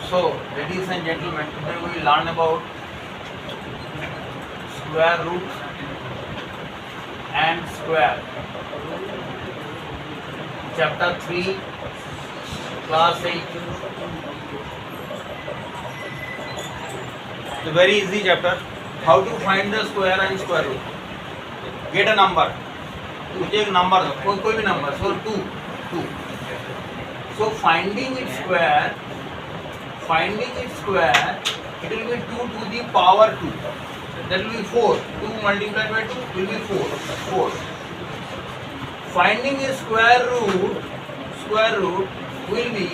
So, ladies and gentlemen, today we will learn about square root and square. Chapter 3, class 8. It's a very easy chapter. How to find the square and square root. Get a number. मुझे एक number दो, कोई भी number. So 2. So finding its square, it will be 2 to the power 2. That will be 4. 2 multiplied by 2 will be 4. Finding its square root will be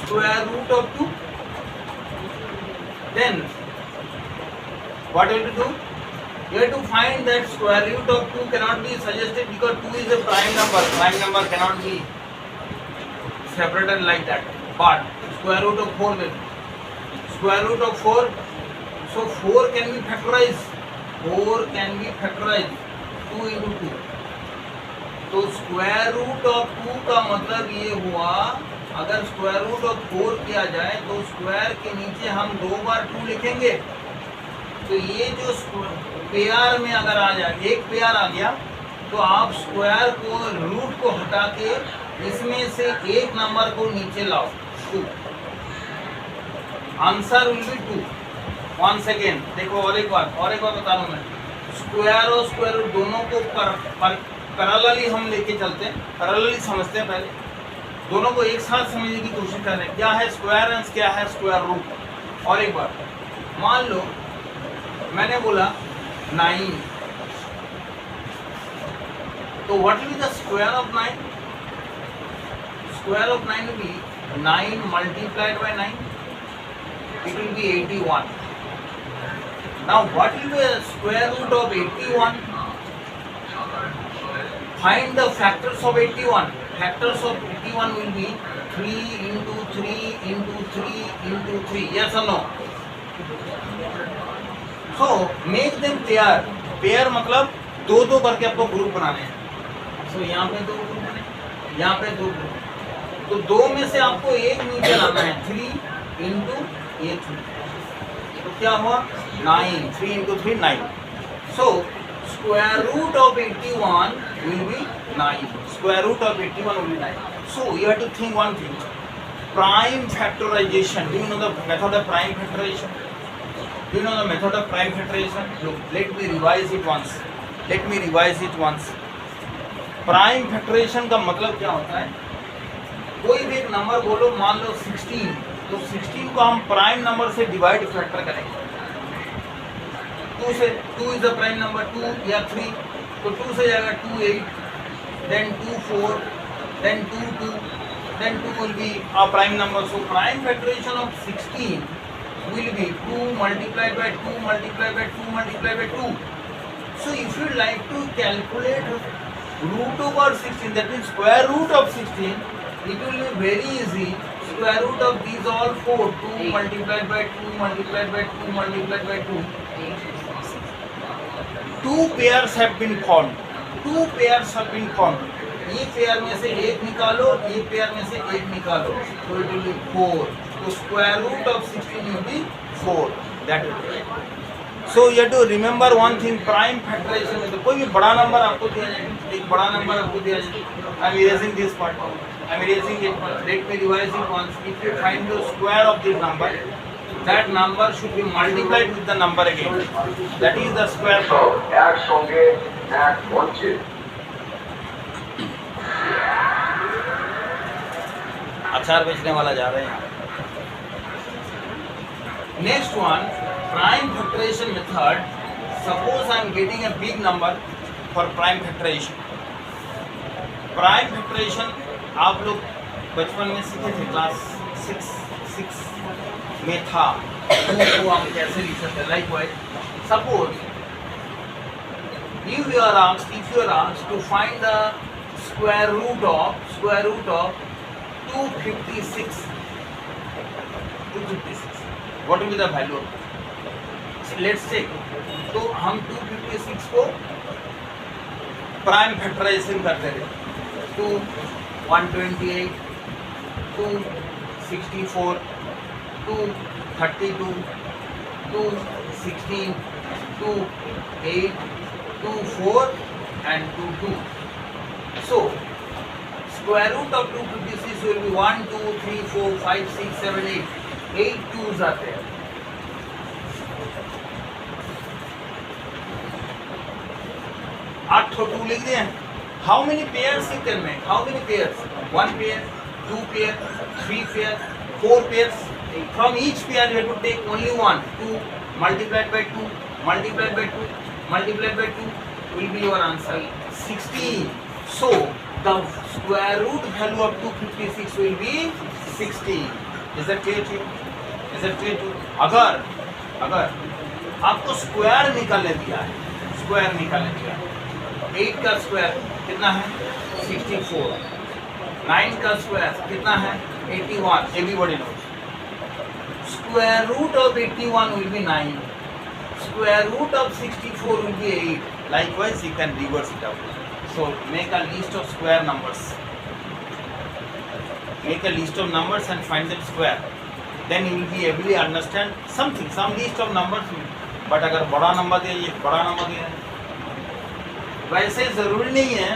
square root of 2. Then what you have to do? You have to find that square root of 2 cannot be suggested because 2 is a prime number. Prime number cannot be separated like that. But square root of 4 will be. Square root of 4. So 4 can be factorized. 4 can be factorized. 2 into 2. तो square root of 2 का मतलब ये हुआ, अगर square root of 4 किया जाए तो square के नीचे हम 2 बार 2 लिखेंगे. तो ये जो पेयर में अगर आ जाए, एक पेयर आ गया, तो आप स्क्वायर को रूट को हटा के इसमें से एक नंबर को नीचे लाओ. 2. Answer will be 2. 1 सेकेंड देखो, और एक बार बता रहा हूँ मैं. स्क्वायर और स्क्वायर रूट दोनों को पैरेलली हम लेके चलते हैं, पैरेलली समझते हैं. पहले दोनों को एक साथ समझने की कोशिश कर रहे हैं. क्या है स्क्वायर एंड क्या है स्क्वायर रूट. और एक बार मान लो मैंने बोला 9, तो what will be the square of 9? Square of 9 will be 9 multiplied by 9. It will be 81. Now what will be the square root of 81? Find the factors of 81. Factors of 81 will be 3 into 3 into 3 into 3. Yes or no? So make them pair. Pair मतलब दो करके आपको group बनाने हैं. So यहाँ पे 2 group बने, यहाँ पे 2 ग्रुप. तो 2 में से आपको एक नीचे लाना है. 3 into ये 3. तो क्या हुआ 9. 3 into 3 9. So square root of 81 will be 9. Square root of 81 will be 9. So you have to think one thing. Prime factorization. Do you know the method of prime factorization? Do you know the method of prime factorization? Look, let me revise it once. Prime factorization का मतलब क्या होता है? कोई भी एक number बोलो, मान लो 16, तो 16 को हम प्राइम नंबर से डिवाइड फैक्टर करेंगे. 2 से 2 इज द प्राइम नंबर, 2 या 3, तो 2 से जाएगा 2 8, then 2 4, then 2 2, then 2 will be a prime number. So prime factorization of 16 will be 2 multiplied by 2 multiplied by 2 multiplied by 2. So if you like to calculate root over 16, that means square root of 16, it will be very easy. Square root of these all 4, 2 multiplied by 2 multiplied by 2 multiplied by 2. 2 pairs have been formed. ये pair में से एक निकालो, ये pair में से एक निकालो, तो it will be 4. तो square root of 16 will be 4. That will be. So you have to remember one thing. Prime factorization में तो कोई भी बड़ा नंबर आपको दिया जाए, एक बड़ा नंबर आपको दिया जाए. I am erasing this part. I am erasing it. Let me revise it once. If you find the square of this number, that number should be multiplied with the number again. That is the square. So এক সঙ্গে এক মঞ্চে अचार बेचने वाला जा रहे हैं. Next one, prime factorization method. Suppose I am getting a big number for prime factorization. Prime factorization आप लोग बचपन में सीखे थे, क्लास 6 में था. वो हम कैसे लिख सकते हैं? Likewise suppose if you are asked to find the square root of 256. What will be the value? Let's say, तो हम 256 को प्राइम फैक्टराइजेशन करते रहे. 2 128, 2 64, 2 32, 2 16, 2 8, 2 4 and 2 2. So square root of 256 will be 1 2 3 4 5 6 7 8. 8 2s are there. 8 2 लिख दिए. How many pairs you can make? How many pairs? 1 pair, 2 pair, 3 pair, 4 pairs. From each pair you have to take only one. 2 multiplied by 2 multiplied by 2 multiplied by 2 will be your answer 16. So the square root value of 256 will be 16. Is that clear to you? Is that clear to you? अगर आपको square निकालने दिया है, square निकालने दिया है, 8 का square कितना है 64, 9 का स्क्वायर कितना है 81. Everybody knows square root of 81 will be 9, square root of 64 will be 8. Likewise you can reverse it out. So make a list of square numbers, make a list of numbers and find them square. Then you will be able to understand something, some list of numbers. But अगर बड़ा number दिया, ये बड़ा number दिया है, वैसे जरूरी नहीं है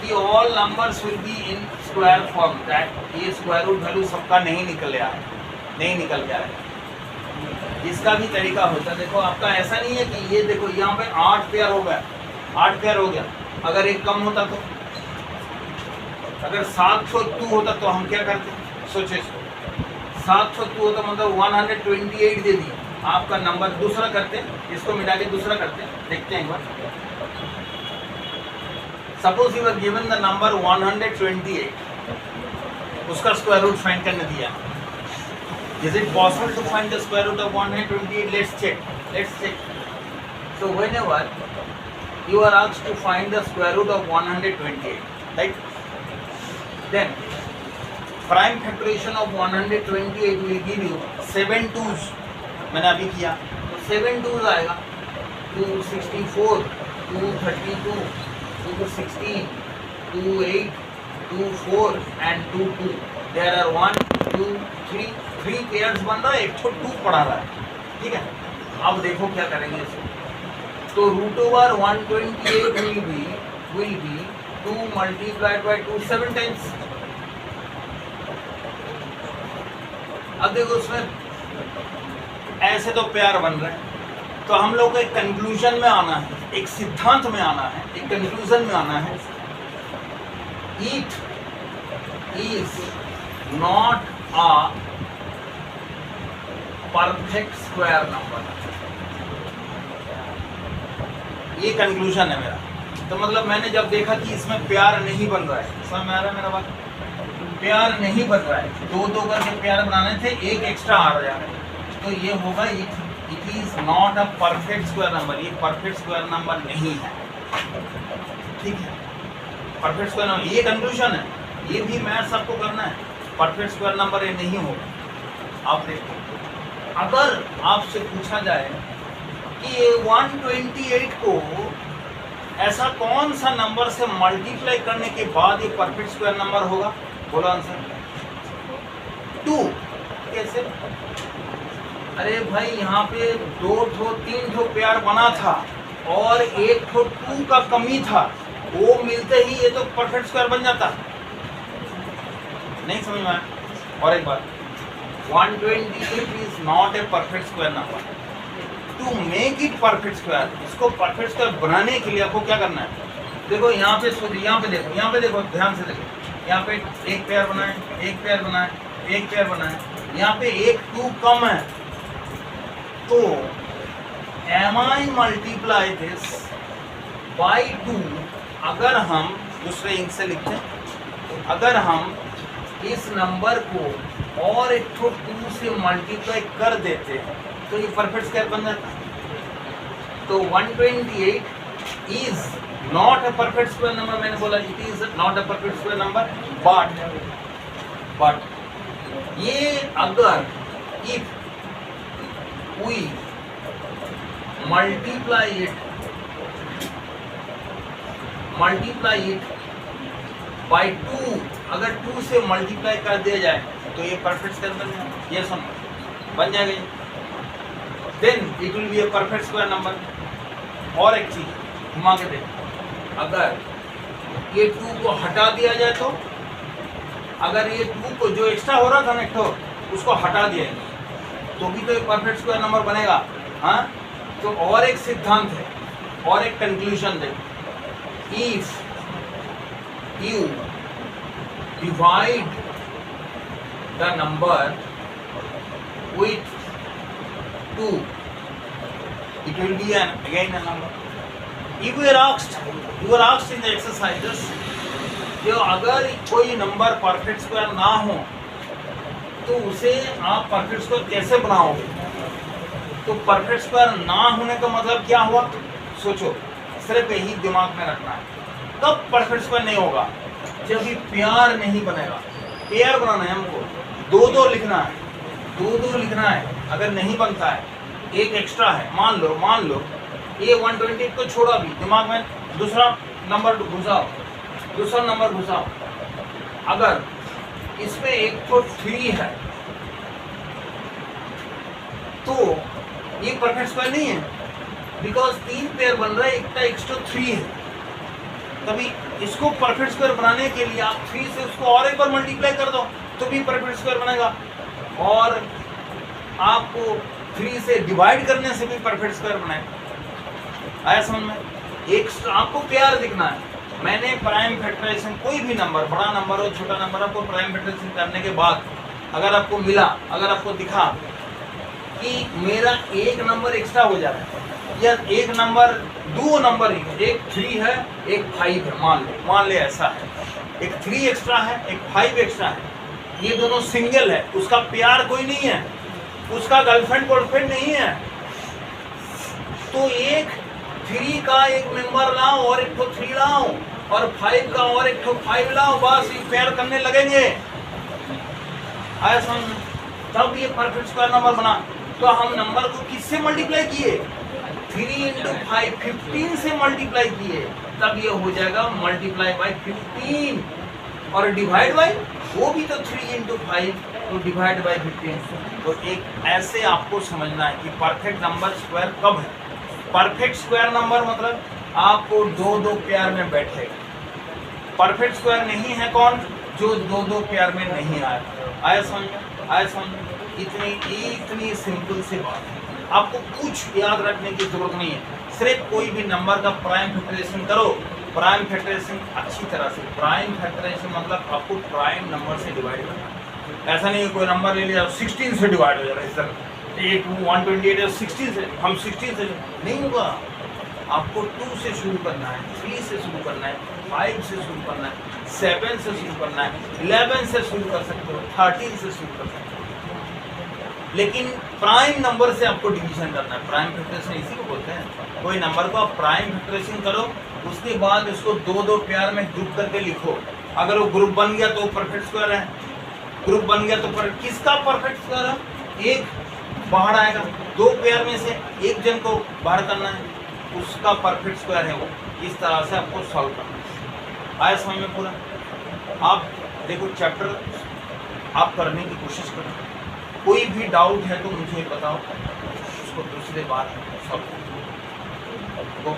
कि all numbers will be in square form. That ये square root value सबका नहीं निकल गया है, नहीं निकल गया है. इसका भी तरीका होता है. देखो आपका ऐसा नहीं है कि ये देखो यहाँ पे 8 पेयर हो गया, 8 पेयर हो गया. अगर एक कम होता तो, अगर 702 होता तो हम क्या करते? सोचे 702 होता मतलब 128 दे दिए. आपका नंबर दूसरा करते, इसको मिटा के दूसरा करते, देखते हैं एक बार. Suppose you are given the number 128, उसका स्क्वायर रूट फाइंड करने दिया. Is it possible to find the square root of 128? Let's check. So whenever you are asked to find the square root of 128, right? Then prime factorization of 128 will give you 7 2s. मैंने अभी किया तो 7 2s आएगा. 264, 232, 216, 28, 24 and 22. There are 1 2 3 pairs बन रहा है, एक तो 2 पढ़ा रहा है. ठीक है, अब देखो क्या करेंगे इसको. तो root over 128 will be 2 multiplied by 2 7 times. अब देखो उसमें ऐसे तो पेयर बन रहे हैं, तो हम लोग को एक कंक्लूजन में आना है, एक सिद्धांत में आना है, एक कंक्लूजन में आना है. It is not a perfect square number. ये कंक्लूजन है मेरा. तो मतलब मैंने जब देखा कि इसमें प्यार नहीं बन रहा है, समझ में आ रहा है मेरा बात? प्यार नहीं बन रहा है, 2 करके प्यार बनाने थे, एक एक्स्ट्रा आ रहा है, तो ये होगा it is not a perfect square number. ये परफेक्ट स्क्वायर नंबर नहीं है. ठीक है, परफेक्ट स्क्वायर नंबर, ये कंक्लूजन है. ये भी मैथ्स आपको करना है. परफेक्ट स्क्वायर नंबर ये नहीं होगा. आप देखो, अगर आपसे पूछा जाए कि ये 128 को ऐसा कौन सा नंबर से मल्टीप्लाई करने के बाद ये परफेक्ट स्क्वायर नंबर होगा, बोलो आंसर. 2. कैसे? अरे भाई यहाँ पे 3 पेयर बना था और 2 का कमी था, वो मिलते ही ये तो परफेक्ट स्क्वायर बन जाता. नहीं समझ में आया? और एक बात, 128 is not a perfect square number. To make it perfect square, इसको परफेक्ट स्क्वायर बनाने के लिए आपको क्या करना है? देखो यहाँ पे यहाँ पे देखो, ध्यान से देखो. यहाँ पे एक पेयर बना है, एक पेयर बना है, एक पेयर बना है. यहाँ पे 2 कम है, तो am I multiply this by 2. अगर हम दूसरे इंक से लिखते हैं, अगर हम इस नंबर को और 2 से मल्टीप्लाई कर देते हैं तो ये परफेक्ट स्क्वायर बन जाता है. तो 128 is not a perfect square number. मैंने बोला it is not a perfect square number, but ये अगर if we multiply it by 2, अगर 2 से मल्टीप्लाई कर दिया जाए तो ये परफेक्ट स्क्वायर बन जाए. ये सुनो, बन जाएगा ये। Then it will be a perfect square number. और एक चीज घुमा के देख, अगर ये 2 को हटा दिया जाए तो, अगर ये 2 को जो एक्स्ट्रा हो रहा था ना तो उसको हटा दिया जाए तो भी तो एक परफेक्ट स्क्वायर नंबर बनेगा। हाँ, तो और एक सिद्धांत है और एक conclusion they, if you divide the number with 2, it will be again a number. If you are asked in the exercises कि अगर कोई नंबर परफेक्ट स्क्वायर ना हो तो उसे आप परफेक्ट स्क्वायर कैसे बनाओगे? तो परफेक्ट स्क्वायर ना होने का मतलब क्या हुआ? सोचो, सिर्फ यही दिमाग में रखना है। कब परफेक्ट स्क्वायर नहीं होगा? जब ये पेयर नहीं बनेगा। पेयर बनाना है हमको, 2-2 लिखना है, 2-2 लिखना है। अगर नहीं बनता है, एक एक्स्ट्रा है, मान लो ये 120 को छोड़ा भी, दिमाग में दूसरा नंबर घुसाओ। अगर इसमें एक तो 3 है तो ये परफेक्ट स्क्वायर नहीं है, बिकॉज 3 पेयर बन रहा है, एक का एक्स्ट्रा 3 है। तभी इसको परफेक्ट स्क्वायर बनाने के लिए आप 3 से उसको और एक बार मल्टीप्लाई कर दो तो भी परफेक्ट स्क्वायर बनेगा, और आपको 3 से डिवाइड करने से भी परफेक्ट स्क्वायर बनाएगा। आया समझ में? एक आपको पेयर दिखना है। मैंने प्राइम फैक्टराइजेशन, कोई भी नंबर, बड़ा नंबर हो छोटा नंबर, आपको प्राइम फैक्टराइजेशन करने के बाद अगर आपको मिला, अगर आपको दिखा कि मेरा एक नंबर एक्स्ट्रा हो जा रहा है या एक नंबर, 2 नंबर ही है, एक 3 है एक 5 है, मान ले ऐसा है, एक 3 एक्स्ट्रा है एक 5 एक्स्ट्रा है, ये दोनों सिंगल है, उसका प्यार कोई नहीं है, उसका गर्लफ्रेंड बॉयफ्रेंड नहीं है, तो एक 3 का एक मेंबर लाओ और एक 3 लाओ और 5 का और एक 5 लाओ, बस ये पेयर करने लगेंगे। आया समझ में? तब ये परफेक्ट स्क्वायर नंबर बना। तो हम नंबर को किससे मल्टीप्लाई किए? 3 × 5, 15 से मल्टीप्लाई किए, तब ये हो जाएगा मल्टीप्लाई बाय 15, और डिवाइड बाय, वो भी तो 3 × 5, तो डिवाइड बाय 15। तो एक ऐसे आपको समझना है कि परफेक्ट नंबर स्क्वायर कब है। परफेक्ट स्क्वायर नंबर मतलब आपको 2-2 पेयर में बैठेगा। परफेक्ट स्क्वायर नहीं है कौन? जो 2-2 पेयर में नहीं आया। आया समझ? इतनी सिंपल सी बात है, आपको कुछ याद रखने की जरूरत नहीं है। सिर्फ कोई भी नंबर का प्राइम फैक्टराइजेशन करो, प्राइम फैक्टराइजेशन अच्छी तरह से। प्राइम फैक्टराइजेशन मतलब आपको प्राइम नंबर से डिवाइड करना। ऐसा नहीं है कोई नंबर ले लिया 16 से डिवाइड हो जा रहा है, इस तरह 128 16 से, हम 16 से नहीं होगा। आपको 2 से शुरू करना है, 3 से शुरू करना है, 5 से शुरू करना है, 7 से शुरू करना है, 11 से शुरू कर सकते हो, 13 से शुरू कर सकते हो, लेकिन प्राइम नंबर से आपको डिवीजन करना है। प्राइम फैक्टराइजेशन इसी को बोलते हैं। कोई नंबर को आप प्राइम फैक्टराइजेशन करो, उसके बाद उसको 2-2 पेयर में ग्रुप करके लिखो। अगर वो ग्रुप बन गया तो परफेक्ट स्क्वायर है, ग्रुप बन गया तो किसका परफेक्ट स्क्वायर है? एक बाहर आएगा, 2 पेयर में से एक जन को बाहर करना है, उसका परफेक्ट स्क्वायर है वो। इस तरह से आपको सॉल्व करना है। आया समझ में पूरा? आप देखो चैप्टर आप करने की कोशिश करो, कोई भी डाउट है तो मुझे बताओ, उसको दूसरे बार सॉल्व करो।